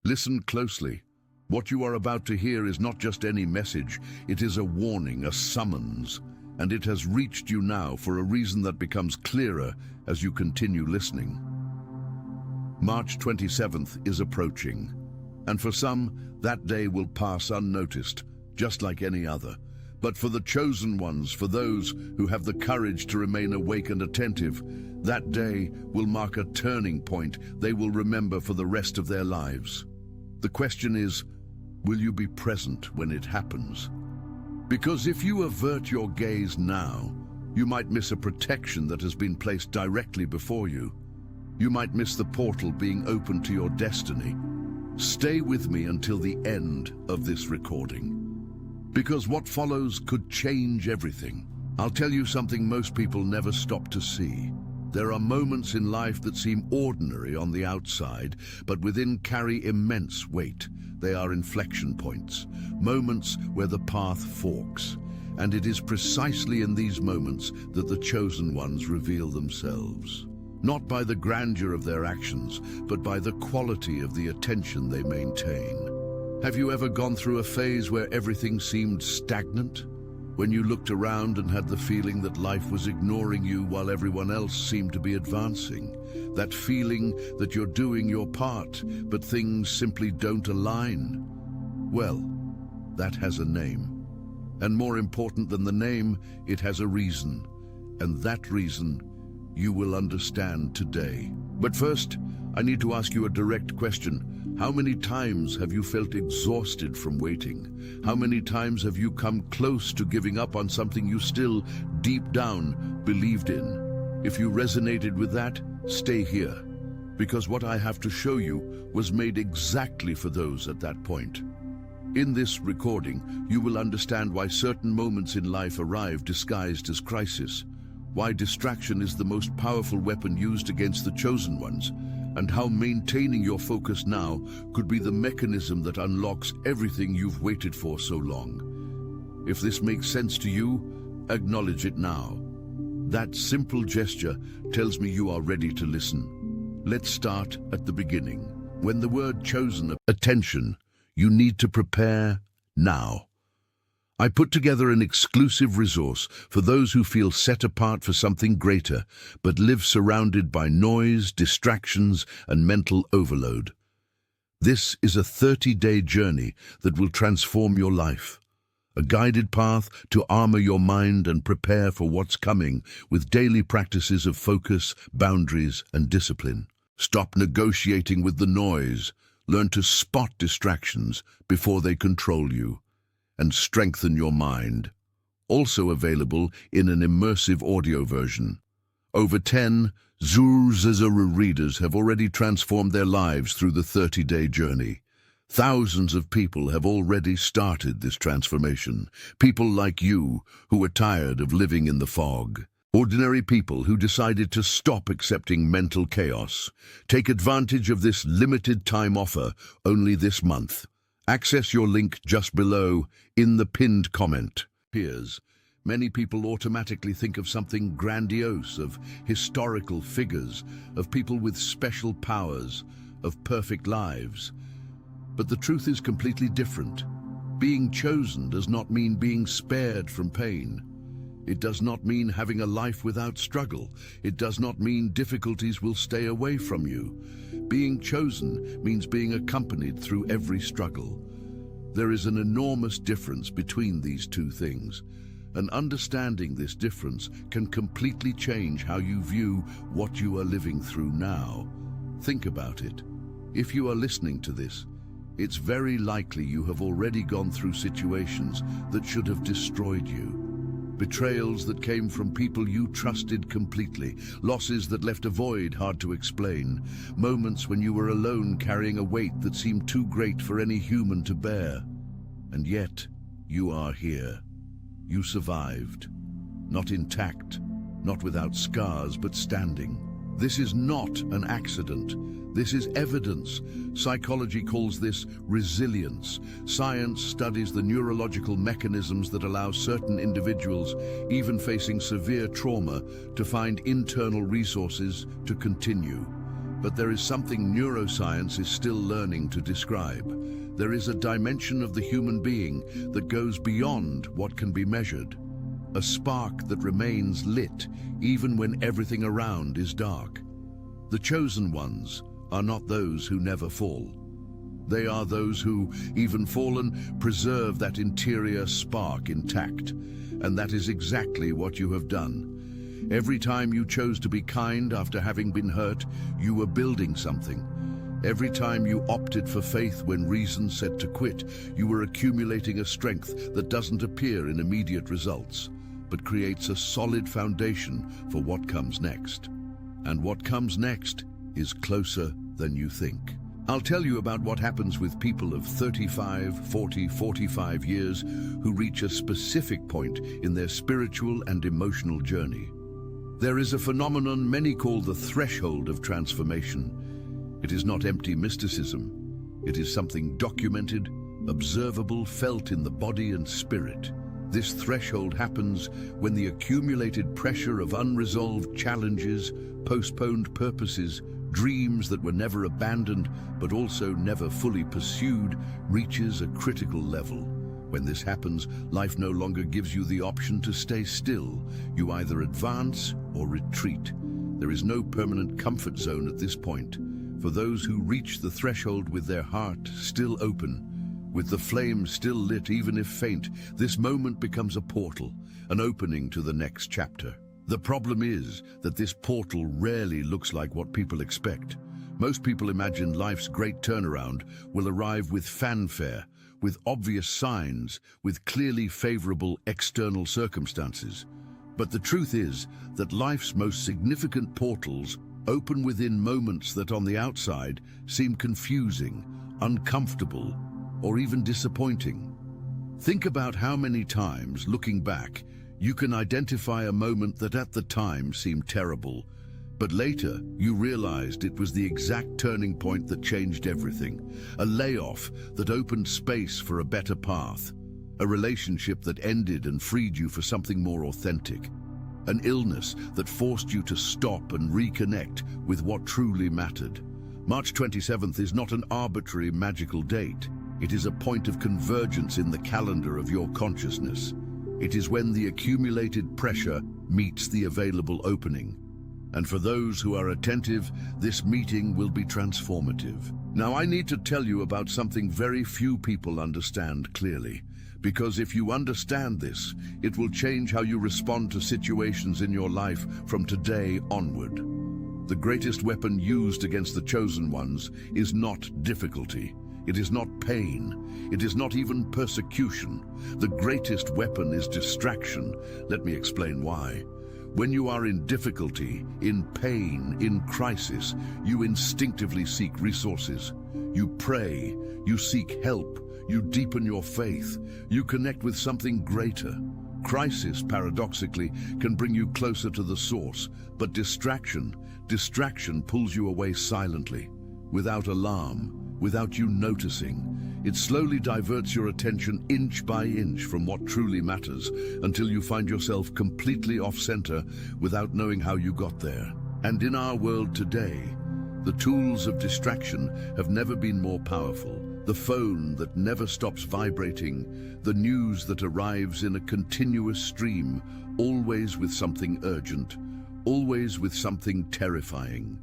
Listen closely. What you are about to hear is not just any message, it is a warning, a summons, and it has reached you now for a reason that becomes clearer as you continue listening. March 27th is approaching, and for some, that day will pass unnoticed, just like any other. But for the chosen ones, for those who have the courage to remain awake and attentive, that day will mark a turning point they will remember for the rest of their lives. The question is, will you be present when it happens? Because if you avert your gaze now, you might miss a protection that has been placed directly before you. You might miss the portal being opened to your destiny. Stay with me until the end of this recording, because what follows could change everything. I'll tell you something most people never stop to see. There are moments in life that seem ordinary on the outside, but within carry immense weight. They are inflection points, moments where the path forks. And it is precisely in these moments that the chosen ones reveal themselves. Not by the grandeur of their actions, but by the quality of the attention they maintain. Have you ever gone through a phase where everything seemed stagnant? When you looked around and had the feeling that life was ignoring you while everyone else seemed to be advancing? That feeling that you're doing your part, but things simply don't align? Well, that has a name. And more important than the name, it has a reason. And that reason you will understand today. But first, I need to ask you a direct question. How many times have you felt exhausted from waiting? How many times have you come close to giving up on something you still, deep down, believed in? If you resonated with that, stay here, because what I have to show you was made exactly for those at that point. In this recording, you will understand why certain moments in life arrive disguised as crisis, why distraction is the most powerful weapon used against the chosen ones, and how maintaining your focus now could be the mechanism that unlocks everything you've waited for so long. If this makes sense to you, acknowledge it now. That simple gesture tells me you are ready to listen. Let's start at the beginning. When the word chosen, attention, you need to prepare now. I put together an exclusive resource for those who feel set apart for something greater, but live surrounded by noise, distractions, and mental overload. This is a 30-day journey that will transform your life. A guided path to armor your mind and prepare for what's coming with daily practices of focus, boundaries, and discipline. Stop negotiating with the noise. Learn to spot distractions before they control you, and strengthen your mind. Also available in an immersive audio version. Over 10 Zuru readers have already transformed their lives through the 30-day journey. Thousands of people have already started this transformation. People like you who are tired of living in the fog. Ordinary people who decided to stop accepting mental chaos. Take advantage of this limited time offer only this month. Access your link just below in the pinned comment. Peers. Many people automatically think of something grandiose, of historical figures, of people with special powers, of perfect lives. But the truth is completely different. Being chosen does not mean being spared from pain. It does not mean having a life without struggle. It does not mean difficulties will stay away from you. Being chosen means being accompanied through every struggle. There is an enormous difference between these two things, and understanding this difference can completely change how you view what you are living through now. Think about it. If you are listening to this, it's very likely you have already gone through situations that should have destroyed you. Betrayals that came from people you trusted completely, losses that left a void hard to explain, moments when you were alone carrying a weight that seemed too great for any human to bear. And yet, you are here. You survived. Not intact, not without scars, but standing. This is not an accident. This is evidence. Psychology calls this resilience. Science studies the neurological mechanisms that allow certain individuals, even facing severe trauma, to find internal resources to continue. But there is something neuroscience is still learning to describe. There is a dimension of the human being that goes beyond what can be measured. A spark that remains lit even when everything around is dark. The chosen ones are not those who never fall. They are those who, even fallen, preserve that interior spark intact. And that is exactly what you have done. Every time you chose to be kind after having been hurt, you were building something. Every time you opted for faith when reason said to quit, you were accumulating a strength that doesn't appear in immediate results, but creates a solid foundation for what comes next. And what comes next is closer than you think. I'll tell you about what happens with people of 35, 40, 45 years who reach a specific point in their spiritual and emotional journey. There is a phenomenon many call the threshold of transformation. It is not empty mysticism. It is something documented, observable, felt in the body and spirit. This threshold happens when the accumulated pressure of unresolved challenges, postponed purposes, dreams that were never abandoned but also never fully pursued reaches a critical level. When this happens, life no longer gives you the option to stay still. You either advance or retreat. There is no permanent comfort zone at this point. For those who reach the threshold with their heart still open, with the flame still lit even if faint, this moment becomes a portal, an opening to the next chapter. The problem is that this portal rarely looks like what people expect. Most people imagine life's great turnaround will arrive with fanfare, with obvious signs, with clearly favorable external circumstances. But the truth is that life's most significant portals open within moments that on the outside seem confusing, uncomfortable, or even disappointing. Think about how many times, looking back, you can identify a moment that at the time seemed terrible, but later you realized it was the exact turning point that changed everything. A layoff that opened space for a better path. A relationship that ended and freed you for something more authentic. An illness that forced you to stop and reconnect with what truly mattered. March 27th is not an arbitrary magical date. It is a point of convergence in the calendar of your consciousness. It is when the accumulated pressure meets the available opening. And for those who are attentive, this meeting will be transformative. Now I need to tell you about something very few people understand clearly. Because if you understand this, it will change how you respond to situations in your life from today onward. The greatest weapon used against the chosen ones is not difficulty. It is not pain. It is not even persecution. The greatest weapon is distraction. Let me explain why. When you are in difficulty, in pain, in crisis, you instinctively seek resources. You pray, you seek help, you deepen your faith, you connect with something greater. Crisis, paradoxically, can bring you closer to the source, but distraction pulls you away silently, without alarm, without you noticing. It slowly diverts your attention inch by inch from what truly matters until you find yourself completely off-center without knowing how you got there. And in our world today, the tools of distraction have never been more powerful. The phone that never stops vibrating, the news that arrives in a continuous stream, always with something urgent, always with something terrifying.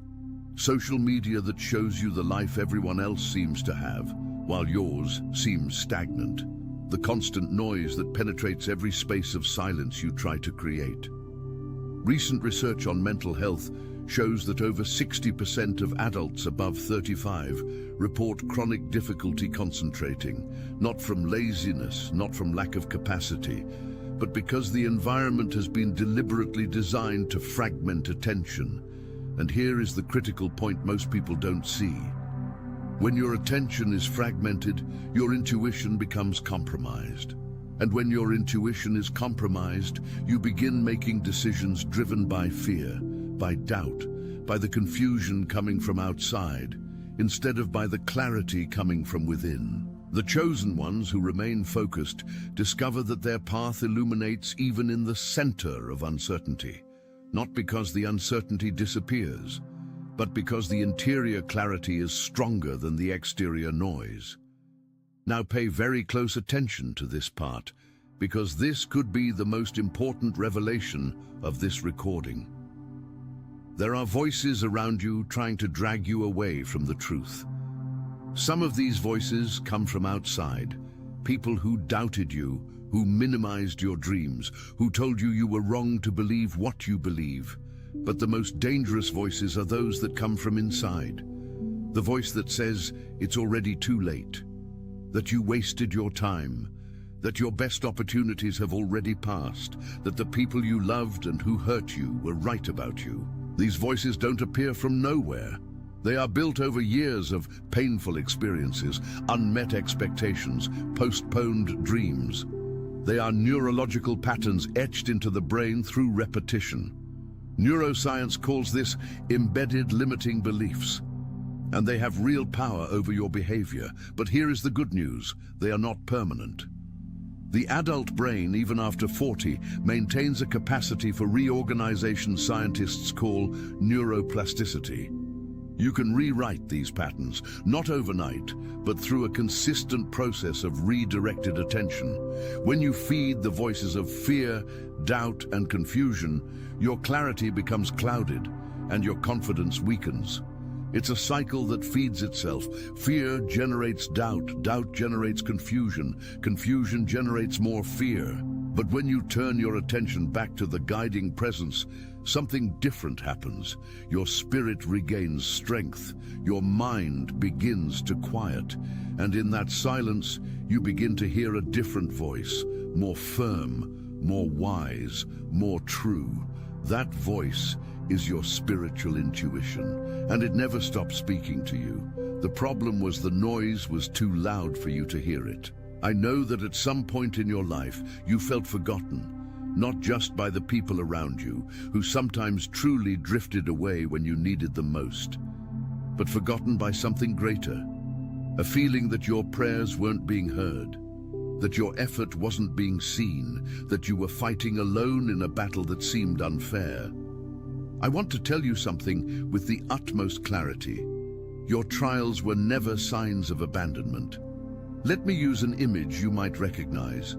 Social media that shows you the life everyone else seems to have, while yours seems stagnant. The constant noise that penetrates every space of silence you try to create. Recent research on mental health shows that over 60% of adults above 35 report chronic difficulty concentrating, not from laziness, not from lack of capacity, but because the environment has been deliberately designed to fragment attention. And here is the critical point most people don't see. When your attention is fragmented, your intuition becomes compromised. And when your intuition is compromised, you begin making decisions driven by fear, by doubt, by the confusion coming from outside, instead of by the clarity coming from within. The chosen ones who remain focused discover that their path illuminates even in the center of uncertainty. Not because the uncertainty disappears, but because the interior clarity is stronger than the exterior noise. Now pay very close attention to this part, because this could be the most important revelation of this recording. There are voices around you trying to drag you away from the truth. Some of these voices come from outside, people who doubted you, who minimized your dreams, who told you you were wrong to believe what you believe. But the most dangerous voices are those that come from inside. The voice that says it's already too late, that you wasted your time, that your best opportunities have already passed, that the people you loved and who hurt you were right about you. These voices don't appear from nowhere. They are built over years of painful experiences, unmet expectations, postponed dreams. They are neurological patterns etched into the brain through repetition. Neuroscience calls this embedded limiting beliefs, and they have real power over your behavior. But here is the good news: they are not permanent. The adult brain, even after 40, maintains a capacity for reorganization scientists call neuroplasticity. You can rewrite these patterns, not overnight, but through a consistent process of redirected attention. When you feed the voices of fear, doubt, and confusion, your clarity becomes clouded and your confidence weakens. It's a cycle that feeds itself. Fear generates doubt, doubt generates confusion, confusion generates more fear. But when you turn your attention back to the guiding presence, something different happens. Your spirit regains strength, your mind begins to quiet, and in that silence, you begin to hear a different voice, more firm, more wise, more true. That voice is your spiritual intuition, and it never stops speaking to you. The problem was the noise was too loud for you to hear it. I know that at some point in your life, you felt forgotten, not just by the people around you, who sometimes truly drifted away when you needed them most, but forgotten by something greater, a feeling that your prayers weren't being heard, that your effort wasn't being seen, that you were fighting alone in a battle that seemed unfair. I want to tell you something with the utmost clarity. Your trials were never signs of abandonment. Let me use an image you might recognize.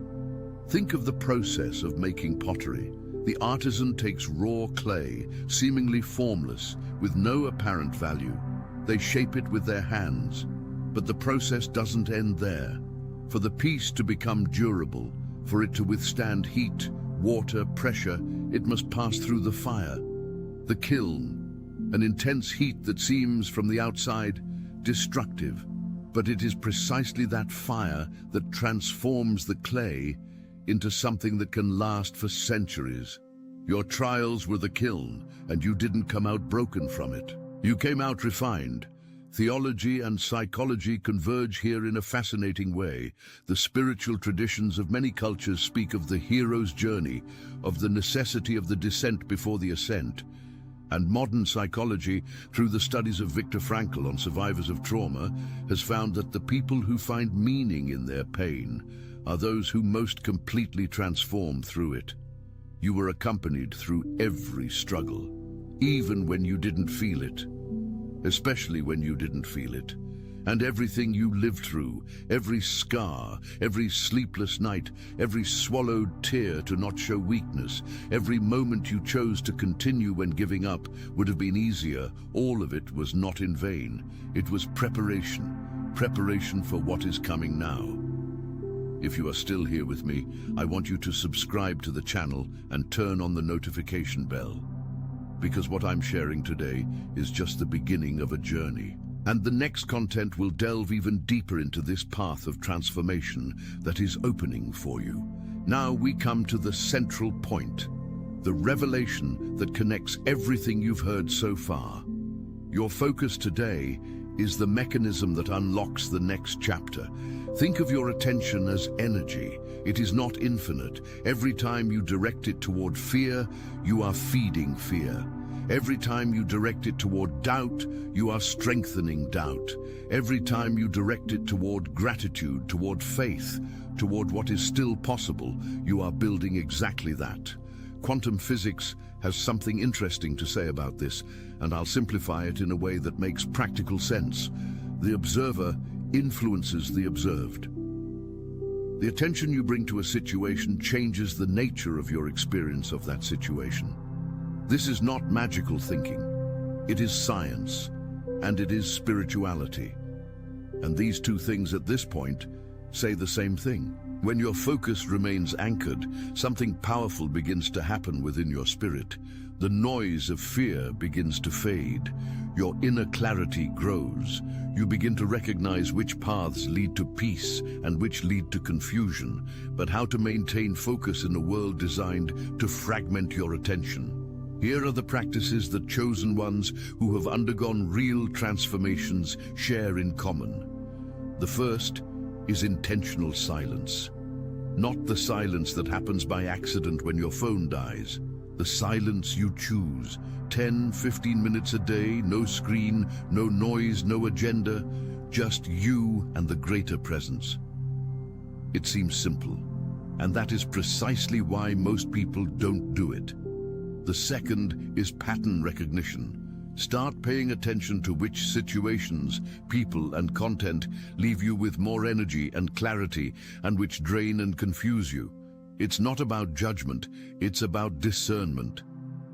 Think of the process of making pottery. The artisan takes raw clay, seemingly formless, with no apparent value. They shape it with their hands, but the process doesn't end there. For the piece to become durable, for it to withstand heat, water, pressure, it must pass through the fire, the kiln, an intense heat that seems from the outside destructive. But it is precisely that fire that transforms the clay into something that can last for centuries. Your trials were the kiln, and you didn't come out broken from it. You came out refined. Theology and psychology converge here in a fascinating way. The spiritual traditions of many cultures speak of the hero's journey, of the necessity of the descent before the ascent. And modern psychology, through the studies of Viktor Frankl on survivors of trauma, has found that the people who find meaning in their pain are those who most completely transform through it. You were accompanied through every struggle, even when you didn't feel it, especially when you didn't feel it. And everything you lived through, every scar, every sleepless night, every swallowed tear to not show weakness, every moment you chose to continue when giving up would have been easier, all of it was not in vain. It was preparation for what is coming now. If you are still here with me, I want you to subscribe to the channel and turn on the notification bell, because what I'm sharing today is just the beginning of a journey. And the next content will delve even deeper into this path of transformation that is opening for you. Now we come to the central point, the revelation that connects everything you've heard so far. Your focus today is the mechanism that unlocks the next chapter. Think of your attention as energy. It is not infinite. Every time you direct it toward fear, you are feeding fear. Every time you direct it toward doubt, you are strengthening doubt. Every time you direct it toward gratitude, toward faith, toward what is still possible, you are building exactly that. quantum physics has something interesting to say about this, and I'll simplify it in a way that makes practical sense. The observer influences the observed. The attention you bring to a situation changes the nature of your experience of that situation. This is not magical thinking. It is science, and it is spirituality. And these two things at this point say the same thing. When your focus remains anchored, something powerful begins to happen within your spirit. The noise of fear begins to fade. Your inner clarity grows. You begin to recognize which paths lead to peace and which lead to confusion, but how to maintain focus in a world designed to fragment your attention. Here are the practices that chosen ones who have undergone real transformations share in common. The first is intentional silence. Not the silence that happens by accident when your phone dies. The silence you choose. 10, 15 minutes a day, no screen, no noise, no agenda, just you and the greater presence. It seems simple, and that is precisely why most people don't do it. The second is pattern recognition. Start paying attention to which situations, people, and content leave you with more energy and clarity and which drain and confuse you. It's not about judgment, it's about discernment.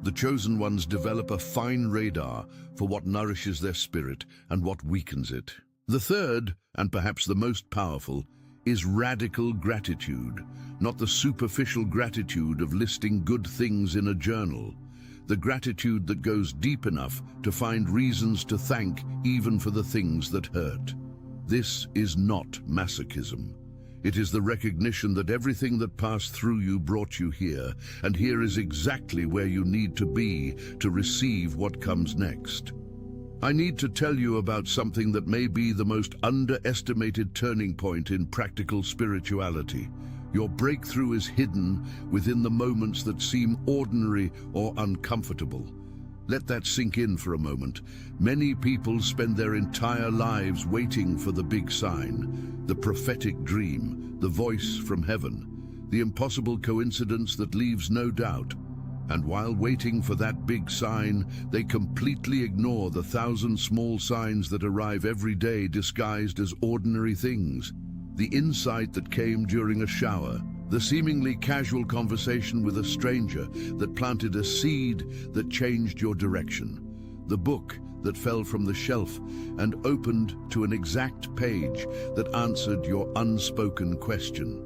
The chosen ones develop a fine radar for what nourishes their spirit and what weakens it. The third, and perhaps the most powerful, is radical gratitude, not the superficial gratitude of listing good things in a journal. The gratitude that goes deep enough to find reasons to thank even for the things that hurt. This is not masochism. It is the recognition that everything that passed through you brought you here, and here is exactly where you need to be to receive what comes next. I need to tell you about something that may be the most underestimated turning point in practical spirituality. Your breakthrough is hidden within the moments that seem ordinary or uncomfortable. Let that sink in for a moment. Many people spend their entire lives waiting for the big sign, the prophetic dream, the voice from heaven, the impossible coincidence that leaves no doubt. And while waiting for that big sign, they completely ignore the 1,000 small signs that arrive every day disguised as ordinary things. The insight that came during a shower, the seemingly casual conversation with a stranger that planted a seed that changed your direction, the book that fell from the shelf and opened to an exact page that answered your unspoken question,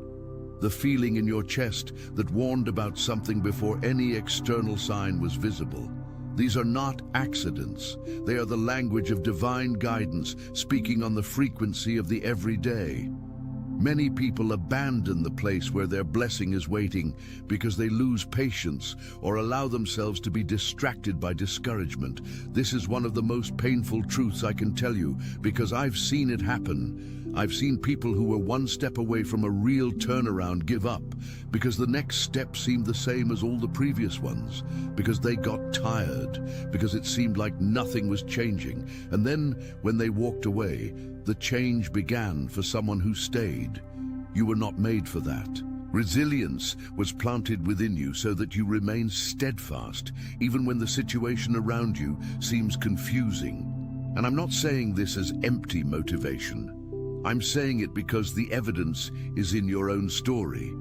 the feeling in your chest that warned about something before any external sign was visible. These are not accidents. They are the language of divine guidance speaking on the frequency of the everyday. Many people abandon the place where their blessing is waiting because they lose patience or allow themselves to be distracted by discouragement. This is one of the most painful truths I can tell you because I've seen it happen. I've seen people who were one step away from a real turnaround give up because the next step seemed the same as all the previous ones, because they got tired, because it seemed like nothing was changing. And then when they walked away, the change began for someone who stayed. You were not made for that. Resilience was planted within you so that you remain steadfast, even when the situation around you seems confusing. And I'm not saying this as empty motivation. I'm saying it because the evidence is in your own story.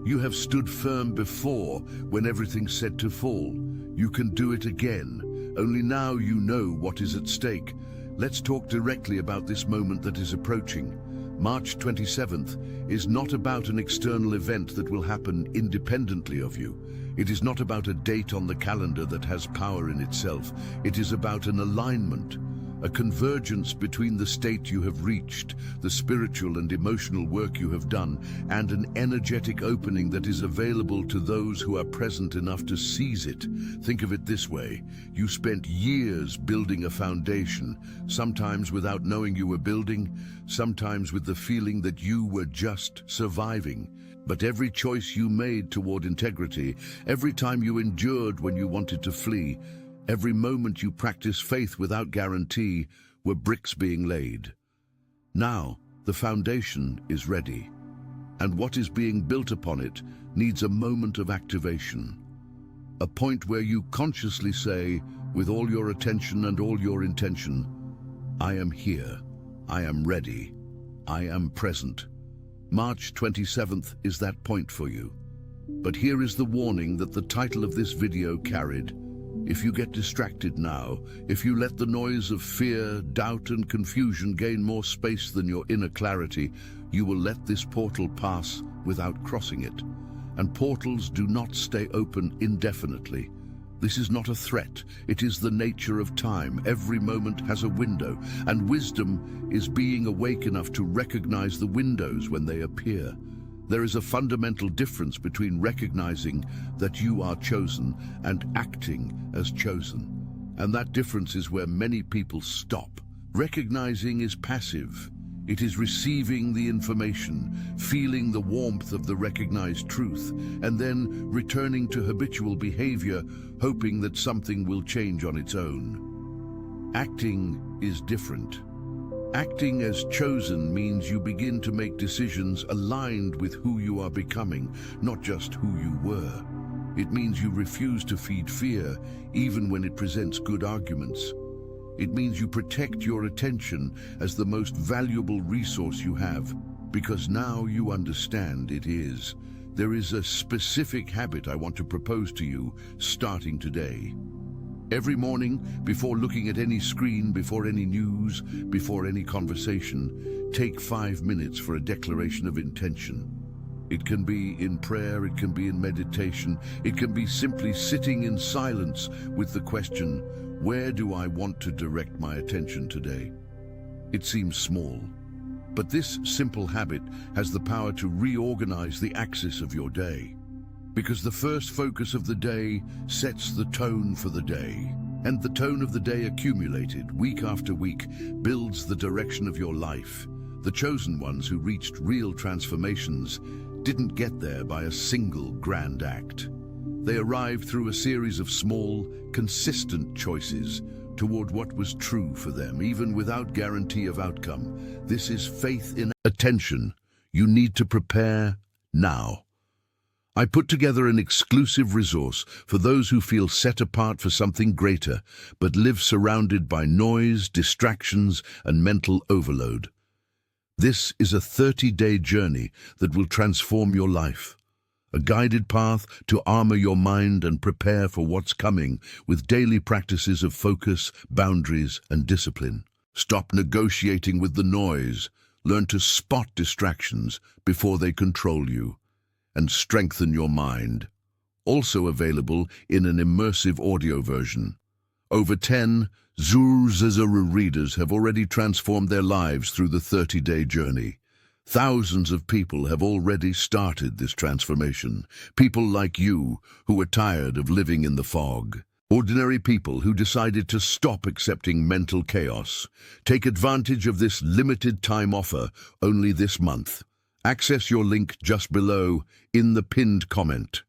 You have stood firm before when everything said to fall. You can do it again, only now you know what is at stake. Let's talk directly about this moment that is approaching. March 27th is not about an external event that will happen independently of you. It is not about a date on the calendar that has power in itself. It is about an alignment, a convergence between the state you have reached, the spiritual and emotional work you have done, and an energetic opening that is available to those who are present enough to seize it. Think of it this way. You spent years building a foundation, sometimes without knowing you were building, sometimes with the feeling that you were just surviving. But every choice you made toward integrity, every time you endured when you wanted to flee, every moment you practiced faith without guarantee, were bricks being laid. Now, the foundation is ready, and what is being built upon it needs a moment of activation. A point where you consciously say, with all your attention and all your intention, I am here, I am ready, I am present. March 27th is that point for you. But here is the warning that the title of this video carried. If you get distracted now, if you let the noise of fear, doubt and confusion gain more space than your inner clarity, you will let this portal pass without crossing it. And portals do not stay open indefinitely. This is not a threat, it is the nature of time. Every moment has a window, and wisdom is being awake enough to recognize the windows when they appear. There is a fundamental difference between recognizing that you are chosen and acting as chosen. And that difference is where many people stop. Recognizing is passive. It is receiving the information, feeling the warmth of the recognized truth, and then returning to habitual behavior, hoping that something will change on its own. Acting is different. Acting as chosen means you begin to make decisions aligned with who you are becoming, not just who you were. It means you refuse to feed fear, even when it presents good arguments. It means you protect your attention as the most valuable resource you have, because now you understand it is. There is a specific habit I want to propose to you, starting today. Every morning, before looking at any screen, before any news, before any conversation, take 5 minutes for a declaration of intention. It can be in prayer, it can be in meditation, it can be simply sitting in silence with the question, where do I want to direct my attention today? It seems small, but this simple habit has the power to reorganize the axis of your day. Because the first focus of the day sets the tone for the day. And the tone of the day accumulated, week after week, builds the direction of your life. The chosen ones who reached real transformations didn't get there by a single grand act. They arrived through a series of small, consistent choices toward what was true for them, even without guarantee of outcome. This is faith in attention. You need to prepare now. I put together an exclusive resource for those who feel set apart for something greater, but live surrounded by noise, distractions, and mental overload. This is a 30-day journey that will transform your life. A guided path to armor your mind and prepare for what's coming with daily practices of focus, boundaries, and discipline. Stop negotiating with the noise. Learn to spot distractions before they control you. And strengthen your mind. Also available in an immersive audio version. Over 10 Zuru readers have already transformed their lives through the 30-day journey. Thousands of people have already started this transformation. People like you who are tired of living in the fog. Ordinary people who decided to stop accepting mental chaos. Take advantage of this limited time offer only this month. Access your link just below in the pinned comment.